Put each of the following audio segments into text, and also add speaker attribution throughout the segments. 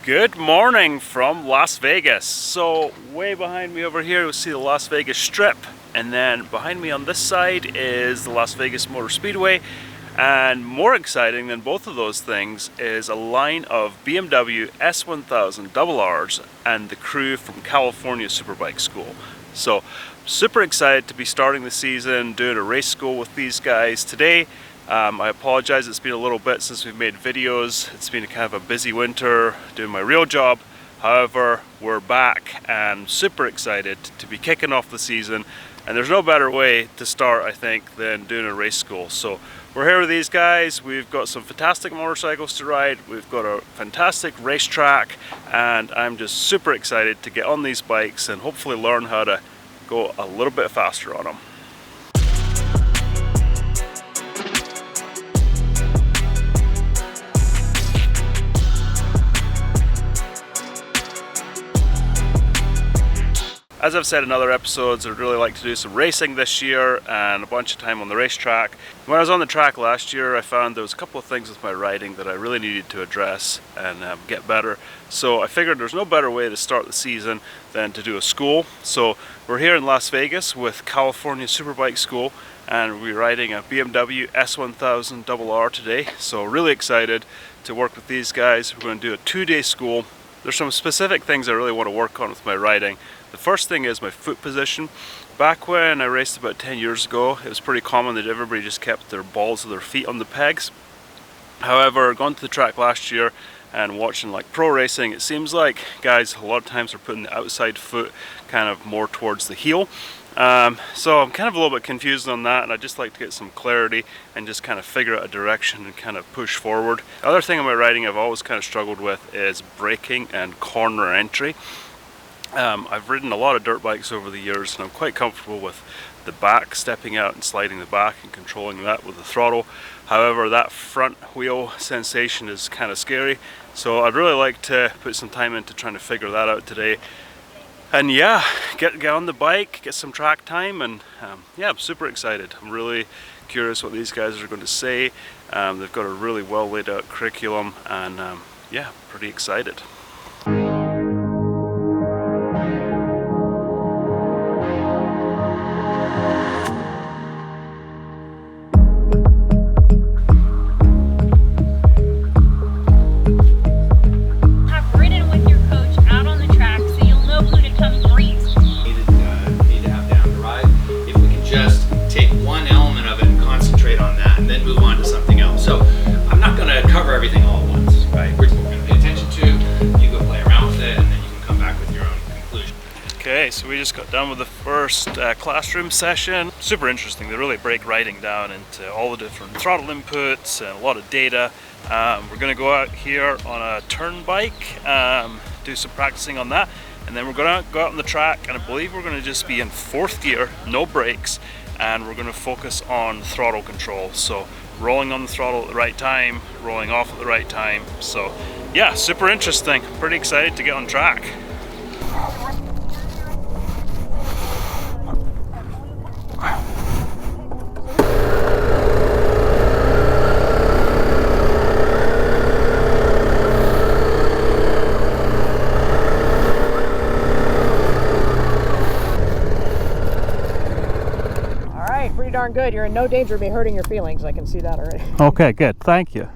Speaker 1: Good morning from Las Vegas. So way behind me over here you'll see the Las Vegas Strip, and then behind me on this side is the Las Vegas Motor Speedway. And more exciting than both of those things is a line of BMW S1000RRs and the crew from California Superbike School. So super excited to be starting the season, doing a race school with these guys today. I apologize, it's been a little bit since we've made videos. It's been kind of a busy winter doing my real job. However, we're back and super excited to be kicking off the season. And there's no better way to start, I think, than doing a race school. So we're here with these guys. We've got some fantastic motorcycles to ride. We've got a fantastic racetrack, and I'm just super excited to get on these bikes and hopefully learn how to go a little bit faster on them. As I've said in other episodes, I'd really like to do some racing this year and a bunch of time on the racetrack. When I was on the track last year, I found there was a couple of things with my riding that I really needed to address and get better. So I figured there's no better way to start the season than to do a school. So we're here in Las Vegas with California Superbike School, and we're riding a BMW S1000RR today. So really excited to work with these guys. We're going to do a 2-day school. There's some specific things I really want to work on with my riding. The first thing is my foot position. Back when I raced about 10 years ago, it was pretty common that everybody just kept their balls of their feet on the pegs. However, going to the track last year and watching like pro racing, it seems like guys a lot of times are putting the outside foot kind of more towards the heel. So I'm kind of a little bit confused on that, and I'd just like to get some clarity and just kind of figure out a direction and kind of push forward. The other thing in my riding I've always kind of struggled with is braking and corner entry. I've ridden a lot of dirt bikes over the years, and I'm quite comfortable with the back, stepping out and sliding the back and controlling that with the throttle. However, that front wheel sensation is kind of scary, so I'd really like to put some time into trying to figure that out today. And yeah, get on the bike, get some track time, and yeah, I'm super excited. I'm really curious what these guys are going to say. They've got a really well laid out curriculum, and yeah, pretty excited.
Speaker 2: Everything all at once, right? We're going to pay attention to, you go play around with it, and then you can come back with your own conclusion.
Speaker 1: Okay, so we just got done with the first classroom session. Super interesting. They really break riding down into all the different throttle inputs and a lot of data. We're going to go out here on a turn bike, do some practicing on that, and then we're going to go out on the track, and I believe we're going to just be in 4th gear, no brakes, and we're going to focus on throttle control. So rolling on the throttle at the right time, rolling off at the right time. So yeah, super interesting. Pretty excited to get on track.
Speaker 3: Pretty darn good. You're in no danger of me hurting your feelings. I can see that already.
Speaker 1: Okay, good. Thank you.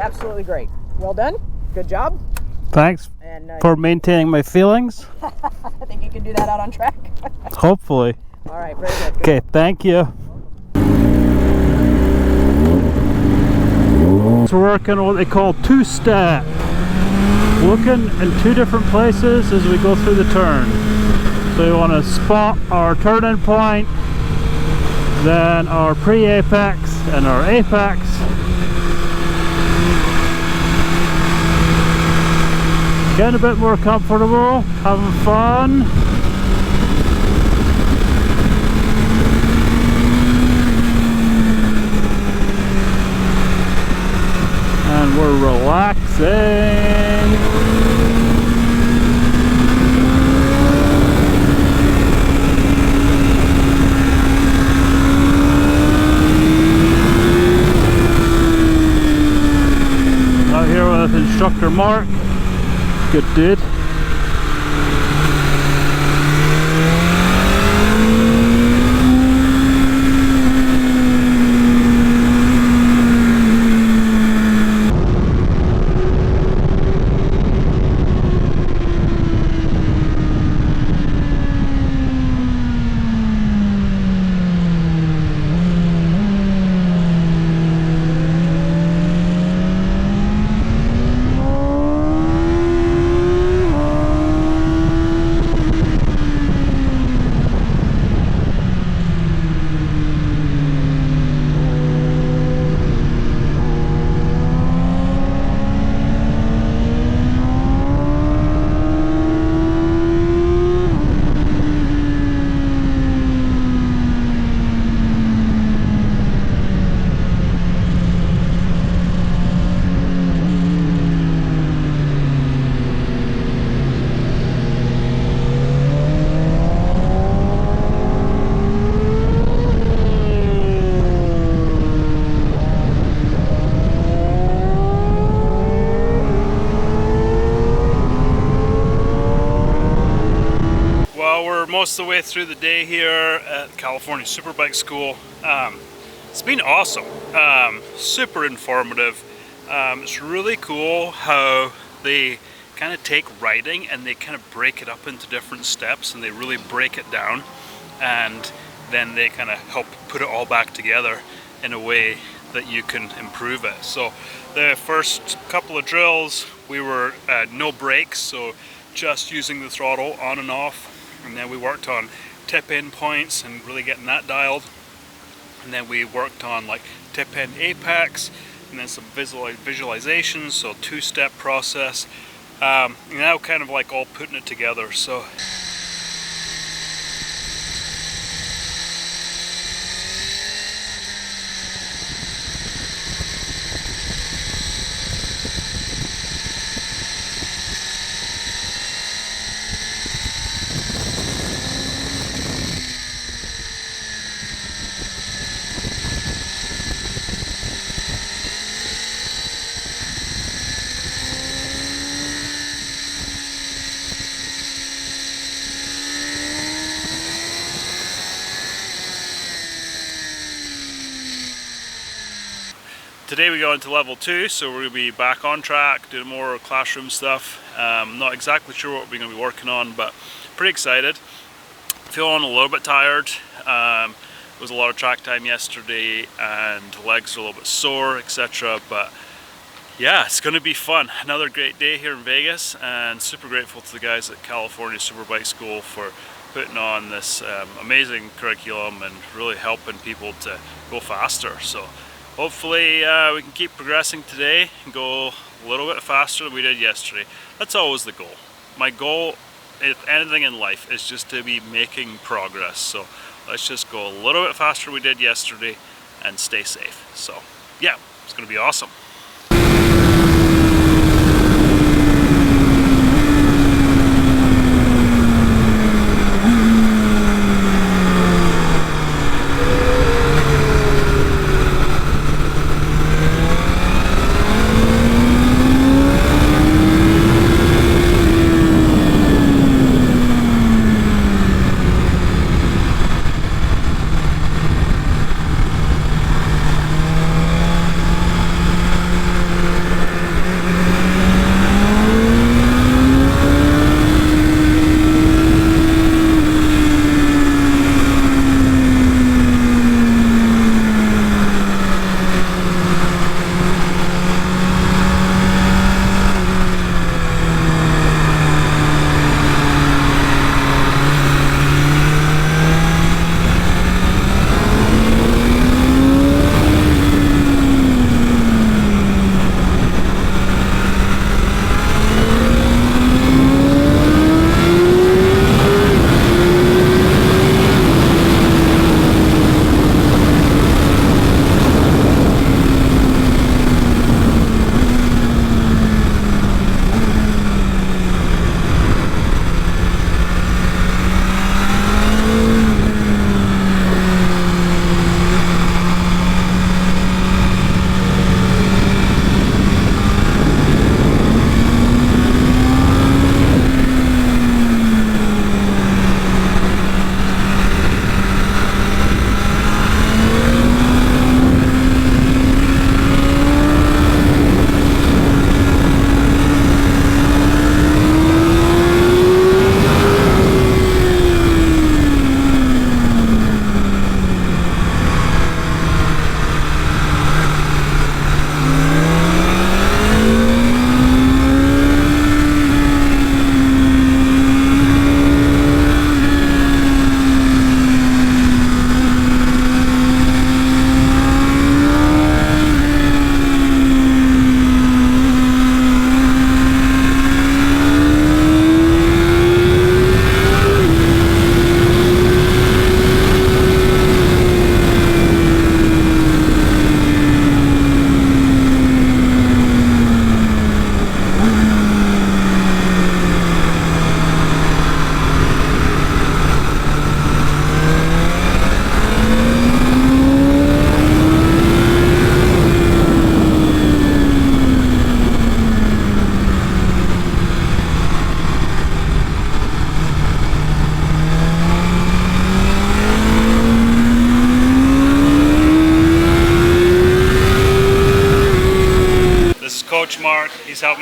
Speaker 3: Absolutely great. Well done. Good job.
Speaker 1: Thanks for maintaining my feelings.
Speaker 3: I think you can do that out on track.
Speaker 1: Hopefully.
Speaker 3: All right, very good.
Speaker 1: Okay, thank you. So we're working on what they call two-step. Looking in 2 different places as we go through the turn. So we want to spot our turn-in point, then our pre-apex and our apex. Getting a bit more comfortable, having fun. And we're relaxing. Mark. Good dude. Most of the way through the day here at California Superbike School. It's been awesome, super informative. It's really cool how they kind of take riding and they kind of break it up into different steps, and they really break it down, and then they kind of help put it all back together in a way that you can improve it. So the first couple of drills we were no brakes, so just using the throttle on and off. And then we worked on tip-in points and really getting that dialed. And then we worked on like tip-in apex, and then some visualizations, so two-step process. Now kind of like all putting it together. So today we go into level 2, so we're going to be back on track, doing more classroom stuff. Not exactly sure what we're going to be working on, but pretty excited. Feeling a little bit tired. It was a lot of track time yesterday and legs are a little bit sore, etc. But yeah, it's going to be fun. Another great day here in Vegas, and super grateful to the guys at California Superbike School for putting on this amazing curriculum and really helping people to go faster. So hopefully we can keep progressing today and go a little bit faster than we did yesterday. That's always the goal. My goal, if anything in life, is just to be making progress. So let's just go a little bit faster than we did yesterday and stay safe. So yeah, it's going to be awesome.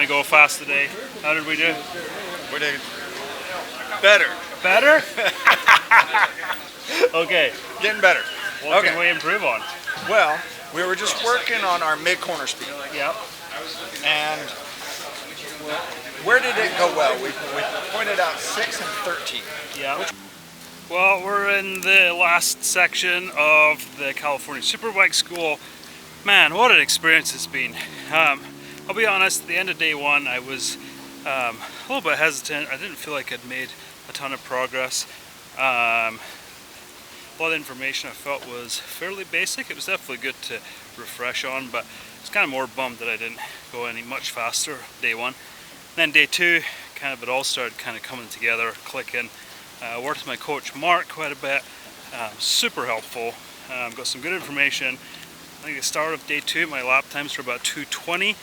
Speaker 1: me go fast today. How did we do?
Speaker 4: We did better.
Speaker 1: Better? Okay.
Speaker 4: Getting better.
Speaker 1: What can we improve on?
Speaker 4: Well, we were just working on our mid-corner speed.
Speaker 1: Yep.
Speaker 4: And where did it go well? We pointed out 6 and 13.
Speaker 1: Yeah. Well, we're in the last section of the California Superbike School. Man, what an experience it's been. I'll be honest, at the end of day one, I was a little bit hesitant. I didn't feel like I'd made a ton of progress. A lot of information I felt was fairly basic. It was definitely good to refresh on, but I was kind of more bummed that I didn't go any much faster day one. Then day two, kind of it all started kind of coming together, clicking. Worked with my coach Mark quite a bit, super helpful. Got some good information. I think at the start of day two, my lap times were about 2:20,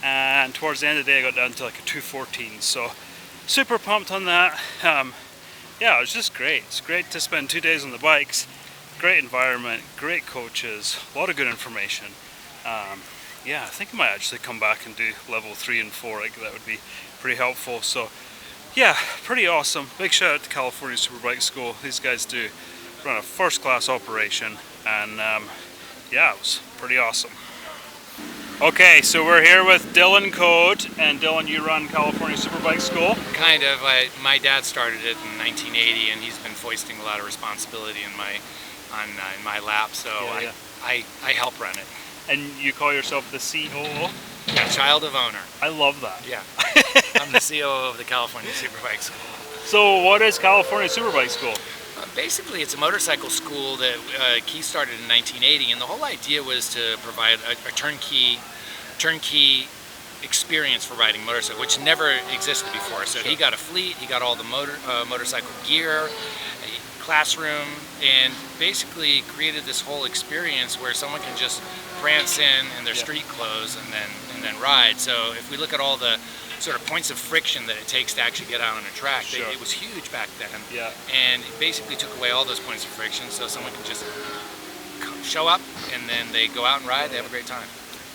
Speaker 1: and towards the end of the day, I got down to like a 2:14. So super pumped on that. Yeah, it was just great. It's great to spend 2 days on the bikes. Great environment, great coaches, a lot of good information. Yeah, I think I might actually come back and do level 3 and 4. Like, that would be pretty helpful. So yeah, pretty awesome. Big shout out to California Superbike School. These guys do run a first-class operation, and yeah, it was pretty awesome. Okay, so we're here with Dylan Code, and Dylan, you run California Superbike School?
Speaker 2: Kind of. My dad started it in 1980, and he's been foisting a lot of responsibility in my lap, so
Speaker 1: Yeah.
Speaker 2: I help run it.
Speaker 1: And you call yourself the COO?
Speaker 2: Yeah, child of owner.
Speaker 1: I love that.
Speaker 2: Yeah, I'm the COO of the California Superbike School.
Speaker 1: So what is California Superbike School?
Speaker 2: Basically, it's a motorcycle school that Keith started in 1980, and the whole idea was to provide a turnkey experience for riding motorcycle, which never existed before. So
Speaker 1: Sure.
Speaker 2: he got a fleet, he got all the motorcycle gear, a classroom, and basically created this whole experience where someone can just prance in their street clothes and then ride. So if we look at all the sort of points of friction that it takes to actually get out on a track,
Speaker 1: Sure.
Speaker 2: it was huge back then.
Speaker 1: Yeah.
Speaker 2: And it basically took away all those points of friction, so someone can just show up and then they go out and ride, they have a great time.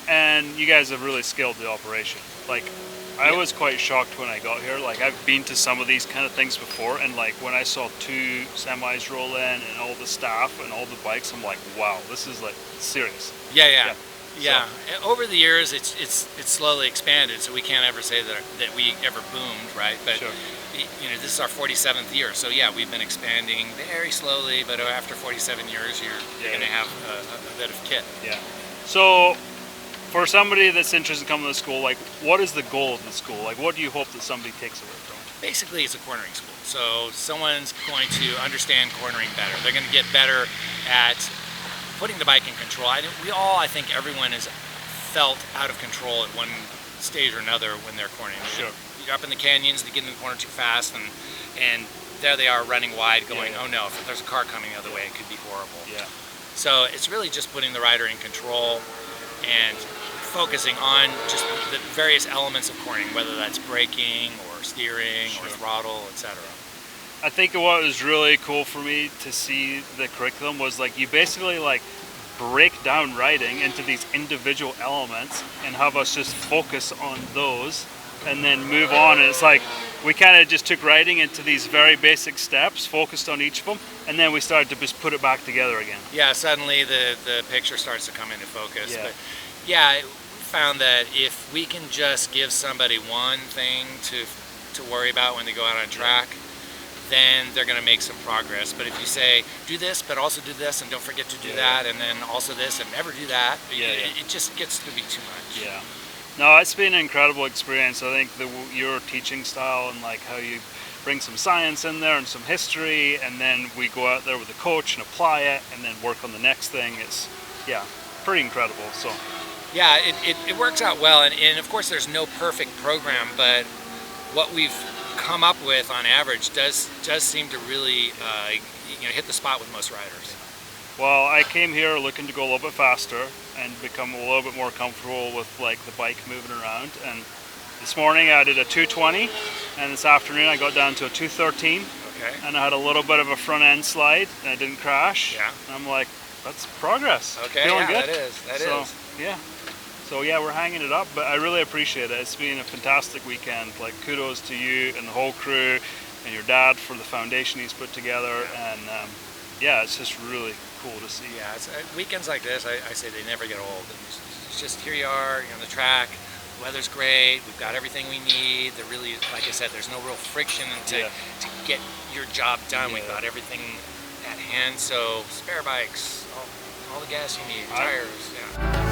Speaker 1: And you guys have really scaled the operation. Like, I
Speaker 2: Yeah.
Speaker 1: was quite shocked when I got here. Like, I've been to some of these kind of things before, and like when I saw 2 semis roll in and all the staff and all the bikes, I'm like, wow, this is like serious.
Speaker 2: Yeah. Over the years, it's slowly expanded, so we can't ever say that we ever boomed, right? But
Speaker 1: Sure.
Speaker 2: you know, this is our 47th year, so yeah, we've been expanding very slowly. But after 47 years, you're going to have a bit of kit.
Speaker 1: Yeah. So, for somebody that's interested in coming to the school, like, what is the goal of the school? Like, what do you hope that somebody takes away from it?
Speaker 2: Basically, it's a cornering school, so someone's going to understand cornering better. They're going to get better at putting the bike in control. I think everyone has felt out of control at one stage or another when they're cornering.
Speaker 1: Sure.
Speaker 2: You're up in the canyons, they get in the corner too fast, and there they are running wide going, oh no, if there's a car coming the other way, it could be horrible.
Speaker 1: Yeah.
Speaker 2: So it's really just putting the rider in control and focusing on just the various elements of cornering, whether that's braking or steering or throttle, etc.
Speaker 1: I think what was really cool for me to see the curriculum was like you basically like break down riding into these individual elements and have us just focus on those and then move on. And it's like we kind of just took riding into these very basic steps, focused on each of them, and then we started to just put it back together again.
Speaker 2: Yeah, suddenly the picture starts to come into focus.
Speaker 1: Yeah.
Speaker 2: But yeah, we found that if we can just give somebody one thing to worry about when they go out on track, then they're going to make some progress. But if you say, do this, but also do this, and don't forget to do that, and then also this, and never do that, it just gets to be too much.
Speaker 1: Yeah. No, it's been an incredible experience. I think your teaching style and like how you bring some science in there and some history, and then we go out there with the coach and apply it, and then work on the next thing. It's, yeah, pretty incredible. So
Speaker 2: yeah, it works out well, and of course there's no perfect program, but what we've come up with on average does seem to really hit the spot with most riders.
Speaker 1: Well, I came here looking to go a little bit faster and become a little bit more comfortable with like the bike moving around, and this morning I did a 220 and this afternoon I got down to a 213.
Speaker 2: Okay.
Speaker 1: And I had a little bit of a front end slide and I didn't crash.
Speaker 2: Yeah.
Speaker 1: And I'm like, that's progress.
Speaker 2: Okay,
Speaker 1: Feeling
Speaker 2: yeah,
Speaker 1: good.
Speaker 2: that is.
Speaker 1: Yeah. So yeah, we're hanging it up, but I really appreciate it. It's been a fantastic weekend. Like, kudos to you and the whole crew and your dad for the foundation he's put together. And yeah, it's just really cool to see.
Speaker 2: Yeah, it's, weekends like this, I say they never get old. It's just here you are, you're on the track. The weather's great. We've got everything we need. There really, like I said, there's no real friction to get your job done. We've got everything at hand. So spare bikes, all the gas you need, tires. Yeah.